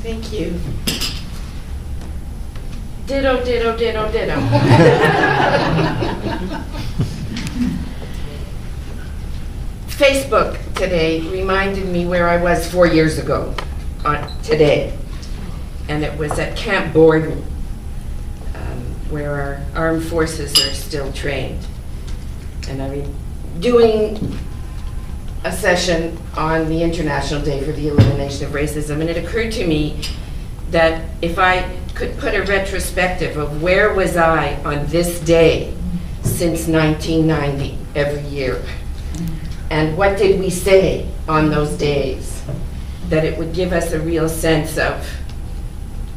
Thank you. Ditto, ditto, ditto, ditto. Facebook today reminded me where I was 4 years ago today. And it was at Camp Borden, where our armed forces are still trained. And I mean, doing a session on the International Day for the Elimination of Racism, and it occurred to me that if I could put a retrospective of where was I on this day since 1990 every year, and what did we say on those days, that it would give us a real sense of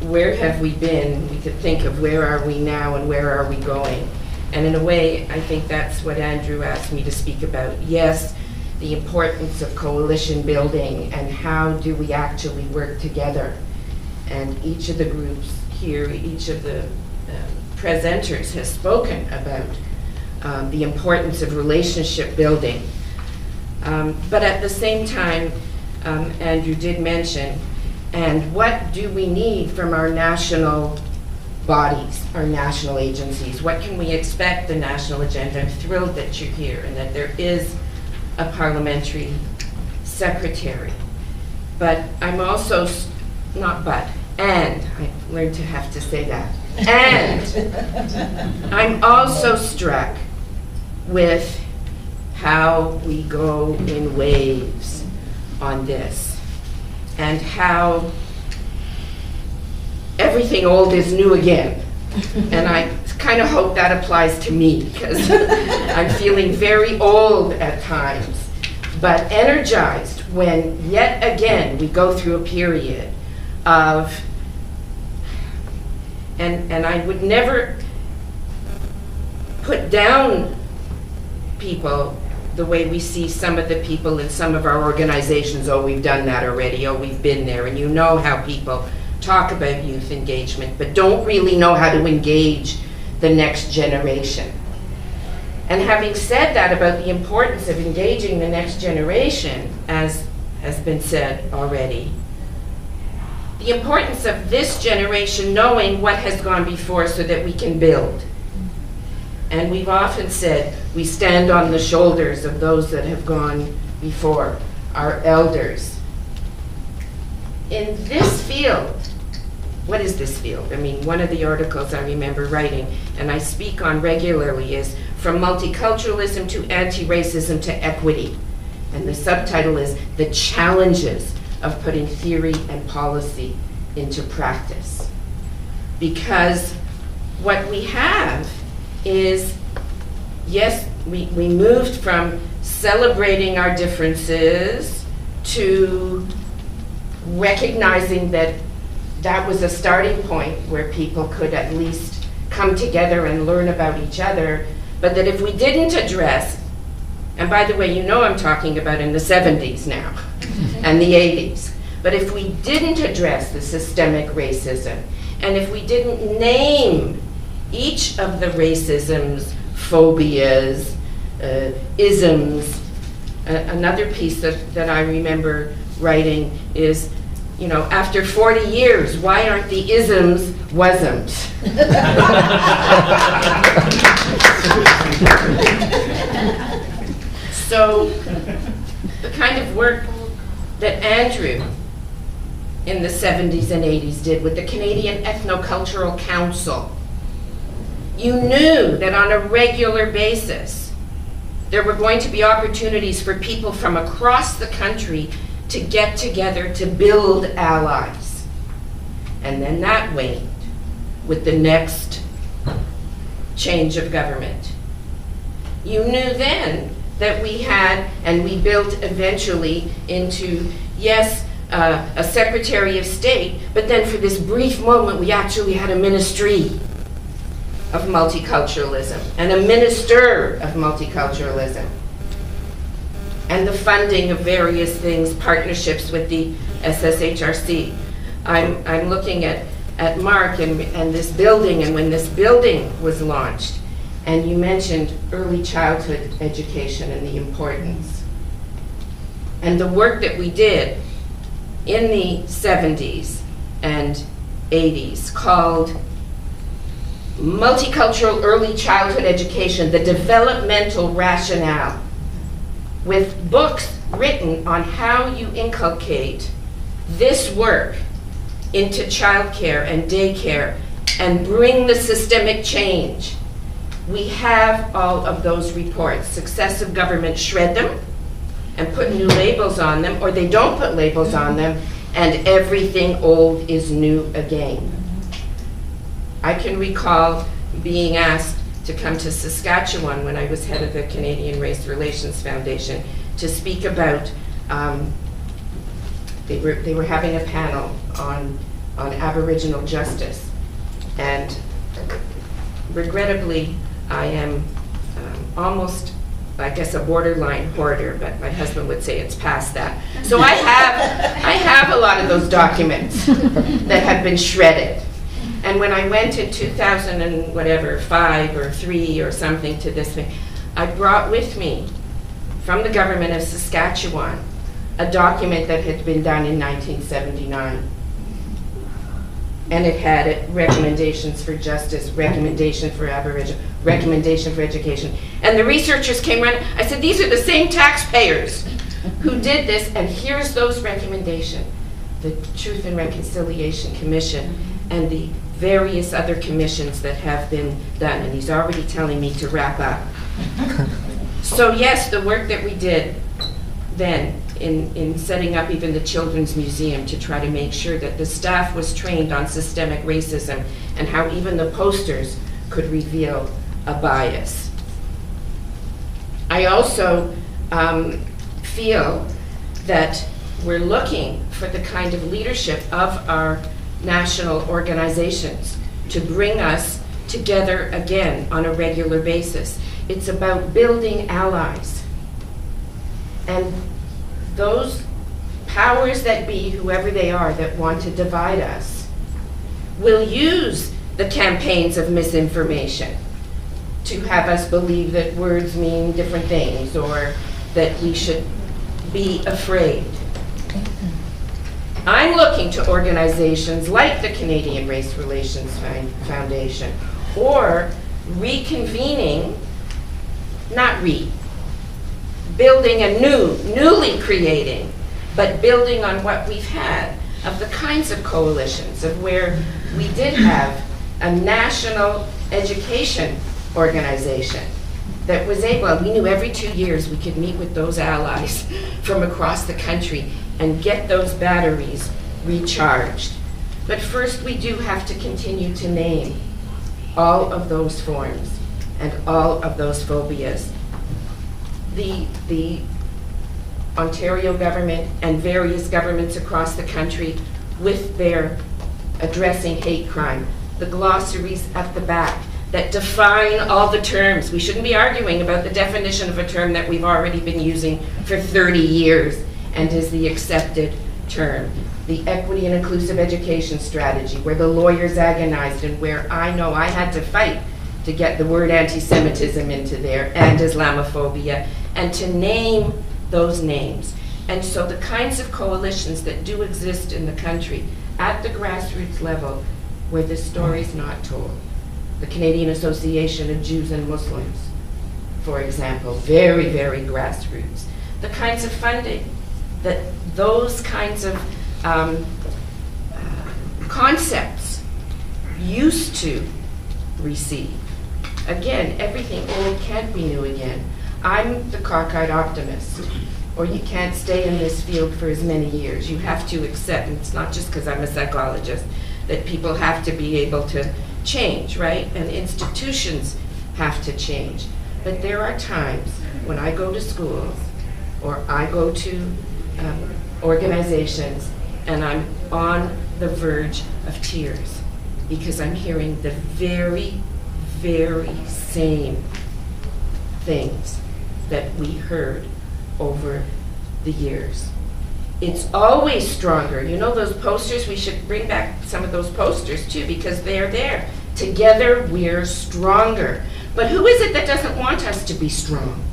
where have we been. We could think of where are we now and where are we going. And in a way, I think that's what Andrew asked me to speak about. Yes, the importance of coalition building and how do we actually work together. And each of the groups here, each of the presenters has spoken about the importance of relationship building. But at the same time, Andrew did mention, and what do we need from our national bodies, our national agencies? What can we expect the national agenda? I'm thrilled that you're here and that there is a parliamentary secretary. But I'm also, and I learned to have to say that, and I'm also struck with how we go in waves on this, and how everything old is new again. And I kind of hope that applies to me, because I'm feeling very old at times, but energized when yet again we go through a period of, and I would never put down people the way we see some of the people in some of our organizations. Oh, we've done that already. Oh, we've been there. And you know how people talk about youth engagement, but don't really know how to engage the next generation. And having said that about the importance of engaging the next generation, as has been said already, the importance of this generation knowing what has gone before so that we can build. And we've often said we stand on the shoulders of those that have gone before, our elders. In this field, what is this field? I mean, one of the articles I remember writing, and I speak on regularly, is From Multiculturalism to Anti-Racism to Equity. And the subtitle is The Challenges of Putting Theory and Policy into Practice. Because what we have is, yes, we moved from celebrating our differences to recognizing that that was a starting point where people could at least come together and learn about each other, but that if we didn't address, and by the way, you know I'm talking about in the 70s now, and the 80s, but if we didn't address the systemic racism, and if we didn't name each of the racisms, phobias, isms, another piece that I remember writing is, you know, after 40 years, why aren't the isms wasn't? So the kind of work that Andrew in the 70s and 80s did with the Canadian Ethnocultural Council, you knew that on a regular basis there were going to be opportunities for people from across the country to get together to build allies. And then that waned with the next change of government. You knew then that we had, and we built eventually into, yes, a Secretary of State, but then for this brief moment we actually had a Ministry of Multiculturalism and a Minister of Multiculturalism, and the funding of various things, partnerships with the SSHRC. I'm looking at Mark and this building, and when this building was launched, and you mentioned early childhood education and the importance. And the work that we did in the 70s and 80s called Multicultural Early Childhood Education, the Developmental Rationale, with books written on how you inculcate this work into childcare and daycare and bring the systemic change. We have all of those reports. Successive governments shred them and put new labels on them, or they don't put labels on them, and everything old is new again. I can recall being asked to come to Saskatchewan when I was head of the Canadian Race Relations Foundation to speak about, they were having a panel on Aboriginal justice. And regrettably, I am almost, I guess, a borderline hoarder, but my husband would say it's past that. So I have a lot of those documents that have been shredded. And when I went in 2000 and whatever, 5 or 3 or something to this thing, I brought with me from the government of Saskatchewan a document that had been done in 1979. And it had recommendations for justice, recommendation for Aboriginal, recommendation for education. And the researchers came around. I said, these are the same taxpayers who did this, and here's those recommendations. The Truth and Reconciliation Commission and the various other commissions that have been done. And he's already telling me to wrap up. So yes, the work that we did then in setting up even the Children's Museum to try to make sure that the staff was trained on systemic racism and how even the posters could reveal a bias. I also feel that we're looking for the kind of leadership of our national organizations to bring us together again on a regular basis. It's about building allies. And those powers that be, whoever they are, that want to divide us, will use the campaigns of misinformation to have us believe that words mean different things or that we should be afraid. I'm looking to organizations like the Canadian Race Relations Foundation, or reconvening, building a newly creating, but building on what we've had of the kinds of coalitions of where we did have a national education organization that was able, we knew every 2 years we could meet with those allies from across the country and get those batteries recharged. But first we do have to continue to name all of those forms and all of those phobias. The Ontario government and various governments across the country with their addressing hate crime, the glossaries at the back that define all the terms. We shouldn't be arguing about the definition of a term that we've already been using for 30 years and is the accepted term. The equity and inclusive education strategy, where the lawyers agonized and where I know I had to fight to get the word anti-Semitism into there and Islamophobia, and to name those names. And so the kinds of coalitions that do exist in the country at the grassroots level where the story's not told. The Canadian Association of Jews and Muslims, for example, very, very grassroots. The kinds of funding that those kinds of concepts used to receive. Again, everything old can't be new again. I'm the cockeyed optimist, or you can't stay in this field for as many years. You have to accept, and it's not just because I'm a psychologist, that people have to be able to change, right? And institutions have to change. But there are times when I go to schools or I go to organizations and I'm on the verge of tears because I'm hearing the very, very same things that we heard over the years. It's always stronger. You know those posters? We should bring back some of those posters too, because they're there. Together we're stronger. But who is it that doesn't want us to be strong?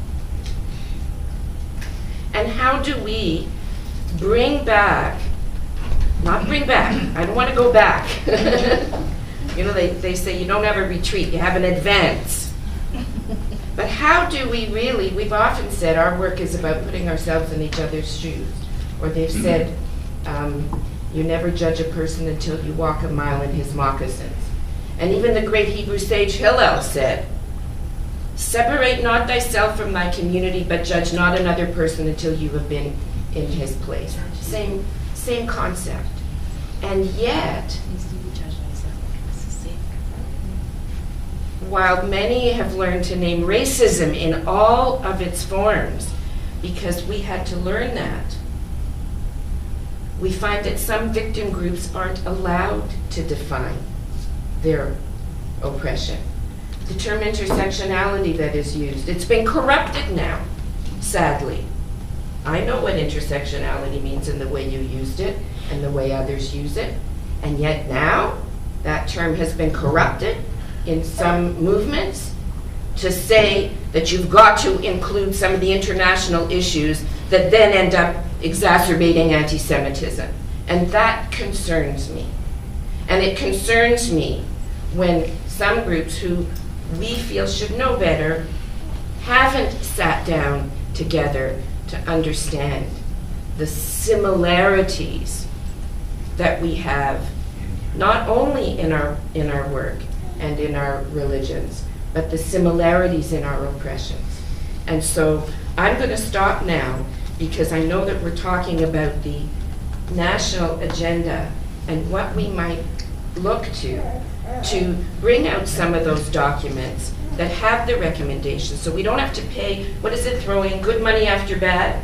And how do we bring back not bring back. I don't want to go back. You know, they say you don't have a retreat, you have an advance. But how do we really, we've often said our work is about putting ourselves in each other's shoes. Or they've said, you never judge a person until you walk a mile in his moccasins. And even the great Hebrew sage Hillel said, separate not thyself from thy community, but judge not another person until you have been in his place. Same concept. And yet, while many have learned to name racism in all of its forms, because we had to learn that, we find that some victim groups aren't allowed to define their oppression. The term intersectionality that is used, it's been corrupted now, sadly. I know what intersectionality means in the way you used it and the way others use it, and yet now that term has been corrupted in some movements to say that you've got to include some of the international issues that then end up exacerbating anti-Semitism. And that concerns me. And it concerns me when some groups who we feel should know better haven't sat down together to understand the similarities that we have, not only in our work and in our religions, but the similarities in our oppressions. And so I'm going to stop now, because I know that we're talking about the national agenda and what we might look to bring out some of those documents that have the recommendations, so we don't have to pay, what is it, throwing good money after bad?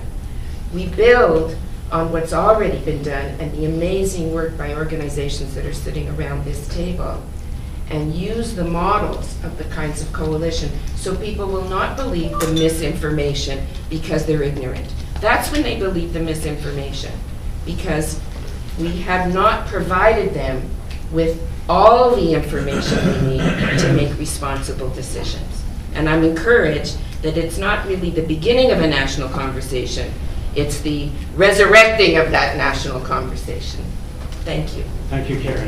We build on what's already been done and the amazing work by organizations that are sitting around this table, and use the models of the kinds of coalition so people will not believe the misinformation because they're ignorant. That's when they believe the misinformation, because we have not provided them with all the information they need to make responsible decisions. And I'm encouraged that it's not really the beginning of a national conversation, it's the resurrecting of that national conversation. Thank you. Thank you, Karen.